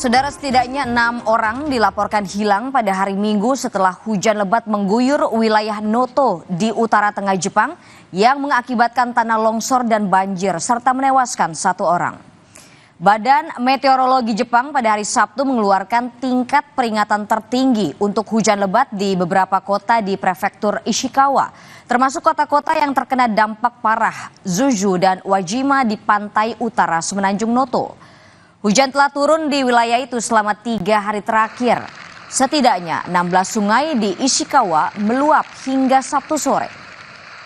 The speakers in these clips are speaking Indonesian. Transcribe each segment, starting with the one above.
Saudara, setidaknya 6 orang dilaporkan hilang pada hari Minggu setelah hujan lebat mengguyur wilayah Noto di utara tengah Jepang yang mengakibatkan tanah longsor dan banjir serta menewaskan 1 orang. Badan Meteorologi Jepang pada hari Sabtu mengeluarkan tingkat peringatan tertinggi untuk hujan lebat di beberapa kota di prefektur Ishikawa, termasuk kota-kota yang terkena dampak parah, Zuzu dan Wajima di pantai utara Semenanjung Noto. Hujan telah turun di wilayah itu selama 3 hari terakhir. Setidaknya 16 sungai di Ishikawa meluap hingga Sabtu sore.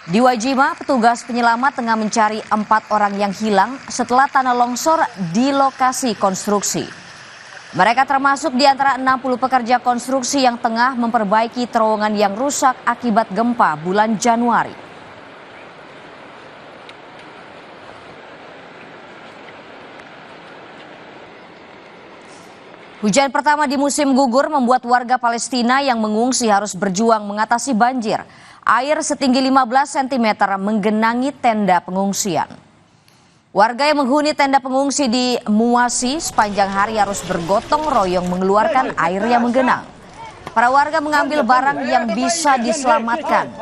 Di Wajima, petugas penyelamat tengah mencari 4 orang yang hilang setelah tanah longsor di lokasi konstruksi. Mereka termasuk di antara 60 pekerja konstruksi yang tengah memperbaiki terowongan yang rusak akibat gempa bulan Januari. Hujan pertama di musim gugur membuat warga Palestina yang mengungsi harus berjuang mengatasi banjir. Air setinggi 15 cm menggenangi tenda pengungsian. Warga yang menghuni tenda pengungsi di Muasi sepanjang hari harus bergotong royong mengeluarkan air yang menggenang. Para warga mengambil barang yang bisa diselamatkan.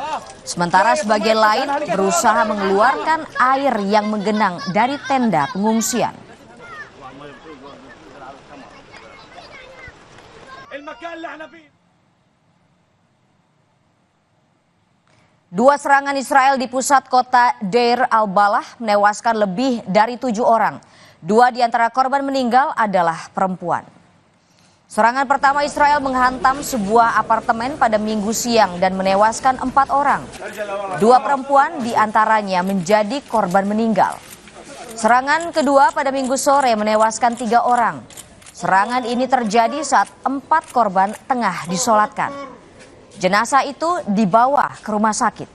Sementara sebagian lain berusaha mengeluarkan air yang menggenang dari tenda pengungsian. Dua serangan Israel di pusat kota Deir al-Balah menewaskan lebih dari 7 orang. 2 di antara korban meninggal adalah perempuan. Serangan pertama Israel menghantam sebuah apartemen pada Minggu siang dan menewaskan 4 orang. 2 perempuan di antaranya menjadi korban meninggal. Serangan kedua pada Minggu sore menewaskan 3 orang. Serangan ini terjadi saat 4 korban tengah disolatkan. Jenazah itu dibawa ke rumah sakit.